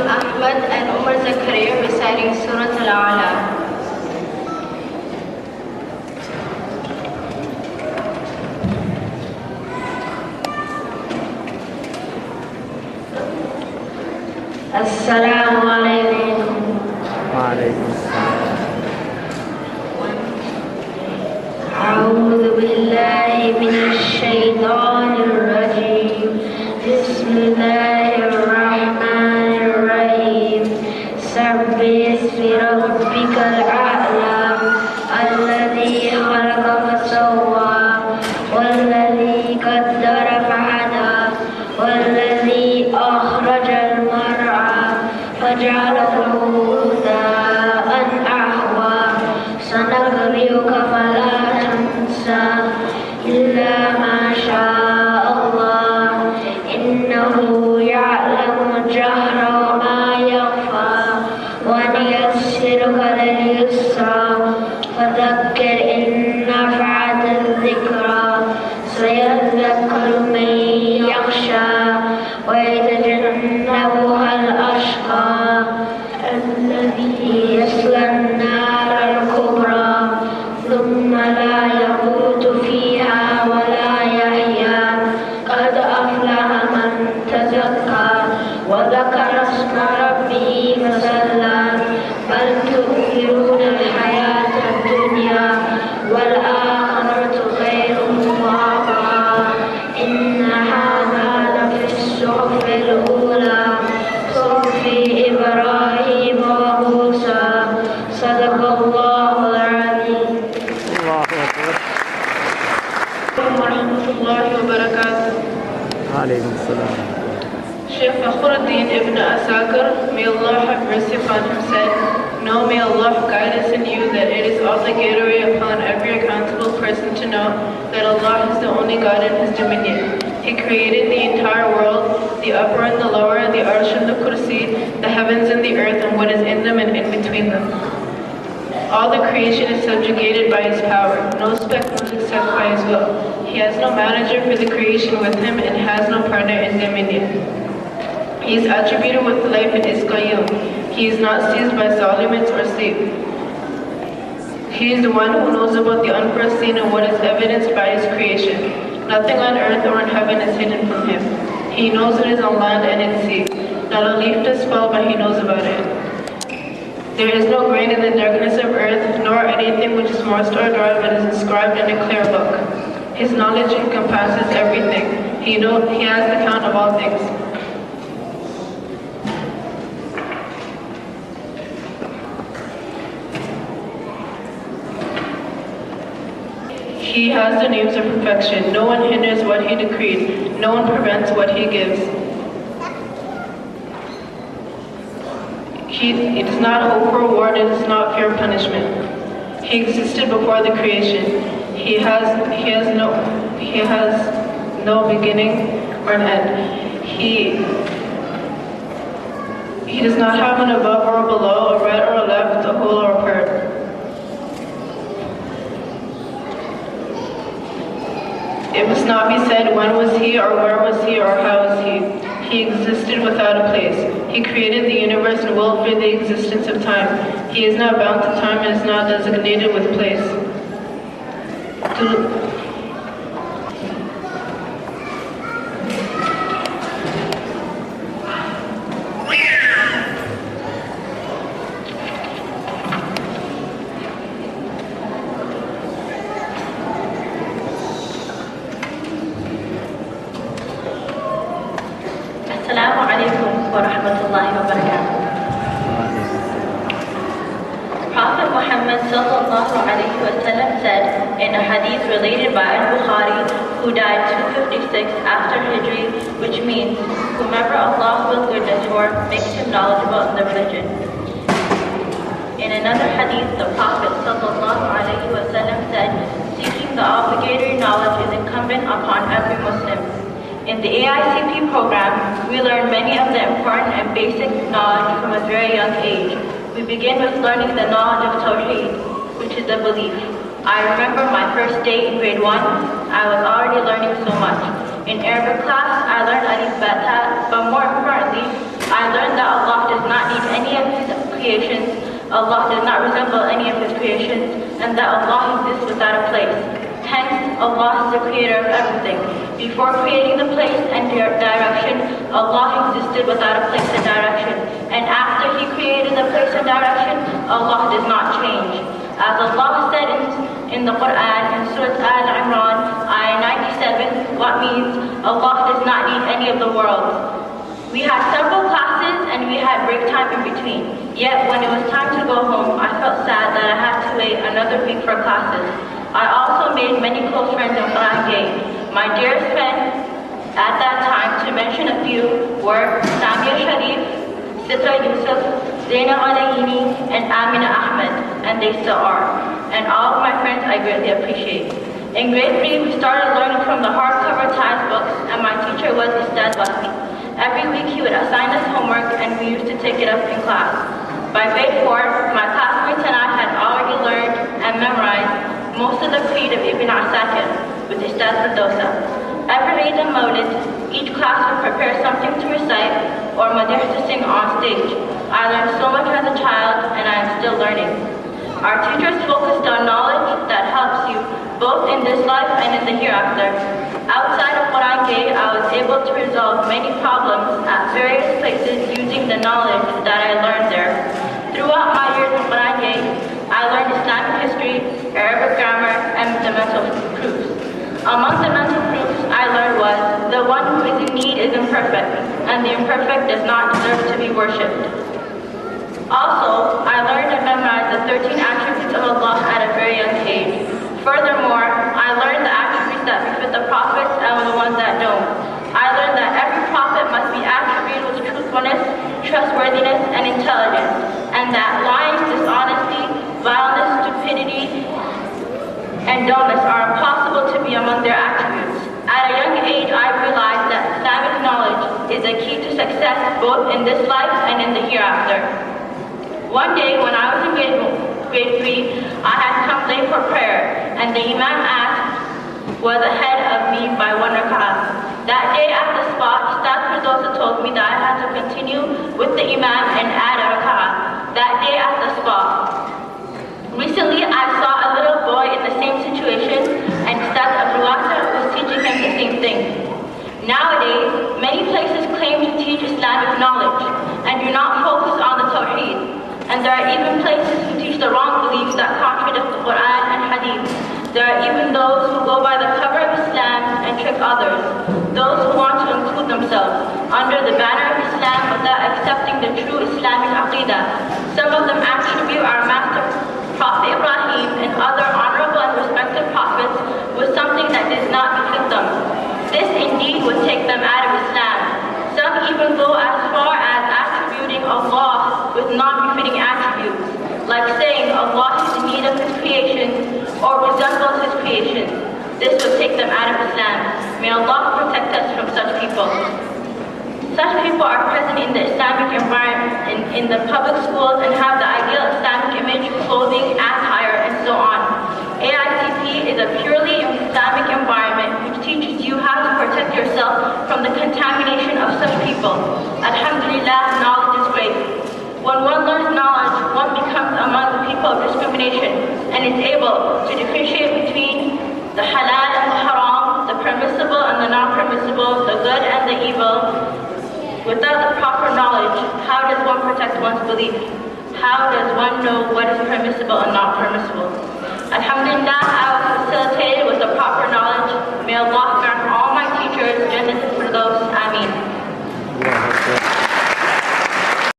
Ahmad and Umar Zakaria reciting Surah Al-A'la. Assalamu alaikum. Wa alaikum assalam. أعوذ بالله من الشيطان الرجيم. بسم الله الرحمن الرحيم. سبح اسم ربك الأعلى الذي خلق فسوى والذي قدر فهدى والذي أخرج المرعى فجعله غثاء أحوى سنقرئك فلا تنسى إلا ما شاء الله إنه يعلم الجهر وما يخفى ونيسرك لليسرى فذكر إن نفعت الذكرى سيذكر من يخشى ويتجنبها الأشقى الذي يصلى النار الكبرى ثم لا يموت فيها ولا يحيا قد أفلح من تزكى وذكر اسم ربه فصلى بل تؤثرون الحياة الدنيا والآخرة خير وأبقى إن هذا لفي الصحف الأولى صحف إبراهيم وموسى صدق الله العظيم. Allahu Akbar. ورحمة الله وبركاته. Wa alaikum assalam. Sheikh Fakhruddin ibn Asakir, may Allah have mercy upon him, said, "Know, may Allah guide us in you that it is obligatory upon every accountable person to know that Allah is the only God in His dominion. He created the entire world, the upper and the lower, the arsh and the kursi, the heavens and the earth, and what is in them and in between them. All the creation is subjugated by His power, no speck moves except by His will. He has no manager for the creation with Him and has no partner in dominion. He is attributed with life and is qayyum. He is not seized by solitude or sleep. He is the one who knows about the unforeseen and what is evidenced by His creation. Nothing on earth or in heaven is hidden from Him. He knows what is on land and in sea. Not a leaf does fall, but He knows about it. There is no grain in the darkness of earth, nor anything which is moist or dry, but is inscribed in a clear book. His knowledge encompasses everything. He has the count of all things. He has the names of perfection. No one hinders what He decreed. No one prevents what He gives. He does not hope for reward, it does not fear punishment. He existed before the creation. He has no beginning or an end. He does not have an above or a below, a right or a left, a whole or a part. It must not be said when was He or where was He or how is He. He existed without a place. He created the universe and willed for the existence of time. He is not bound to time and is not designated with place. Assalamu alaikum wa rahmatullahi wa barakatuh. Prophet Muhammad sallallahu alayhi wa sallam said in a hadith related by Al-Bukhari, who died 256 after Hijri, which means whomever Allah will goodness for makes him knowledgeable in the religion. In another hadith, the Prophet sallallahu alayhi wa sallam said, seeking the obligatory knowledge is incumbent upon every Muslim. In the AICP program, we learn many of the important and basic knowledge from a very young age. We begin with learning the knowledge of Tawheed, which is a belief. I remember my first day in grade 1, I was already learning so much. In Arabic class, I learned alif, ba, ta, but more importantly, I learned that Allah does not need any of His creations, Allah does not resemble any of His creations, and that Allah exists without a place. Hence, Allah is the creator of everything. Before creating the place and direction, Allah existed without a place and direction. And after He created the place and direction, Allah does not change. As Allah said in the Quran, in Surah Al-Imran, Ayah 97, what means Allah does not need any of the worlds. We had several classes and we had break time in between. Yet when it was time to go home, I felt sad that I had to wait another week for classes. I also made many close friends in Quran Gate. My dearest friends at that time, to mention a few, were Samia Sharif, Sitra Yusuf, Zainab Alayini, and Amina Ahmed, and they still are. And all of my friends I greatly appreciate. In grade 3, we started learning from the hardcover Thais books, and my teacher was Ustad Wasi. Every week he would assign us homework, and we used to take it up in class. By grade 4, my classmates and I had already learned and memorized most of the creed of Ibn Asakir with Ustad Firdosa. Every Eid and Mawlid, each class would prepare something to recite or madih to sing on stage. I learned so much as a child, and I am still learning. Our teachers focused on knowledge that helps you both in this life and in the hereafter. Outside of Quran Gate, I was able to resolve many problems at various places using the knowledge that I learned there. Throughout my years in Quran Gate, I learned Islamic history, Arabic grammar, and the mental proofs. Among the mental proofs I learned was, the one who is in need is imperfect, and the imperfect does not deserve to be worshipped. Also, I learned and memorized the 13 attributes of Allah at a very young age. Furthermore, I learned the attributes that befit the prophets and the ones that don't. I learned that every prophet must be attributed with truthfulness, trustworthiness, and intelligence, and that lying, dishonesty, violence, stupidity, and dullness are impossible to be among their attributes. At a young age, I realized that Islamic knowledge is a key to success both in this life and in the hereafter. One day, when I was in grade 3, I had come late for prayer, and the Imam was ahead of me by 1 rak'ah. That day at the spot, Ustad Firdosa told me that I had to continue with the Imam and add a rak'ah. That day at the spot. Recently, I saw a little boy in the same situation, and Ustad Ardewijach was teaching him the same thing. Nowadays, many places claim to teach Islamic knowledge and do not focus on the Tawheed. And there are even places who teach the wrong beliefs that contradict the Quran and Hadith. There are even those who go by the cover of Islam and trick others, those who want to include themselves under the banner of Islam without accepting the true Islamic aqidah. Some of them attribute our master Prophet Ibrahim and other honorable and respected prophets with something that does not befit them. This indeed would take them out of Islam. Some even go as far as attributing Allah with non-befitting attributes, like saying Allah is in need of His creations or resembles His creations. This would take them out of Islam. May Allah protect us from such people. Such people are present in the Islamic environment, in the public schools, and have the ideal Islamic image, clothing, attire, and so on. AICP is a purely Islamic environment which teaches you how to protect yourself from the contamination of such people. Alhamdulillah, knowledge is great. When one learns knowledge, one becomes among the people of discrimination and is able to differentiate between the halal and the haram, the permissible and the non-permissible, the good and the evil. Without the proper knowledge, how does one protect one's belief? How does one know what is permissible and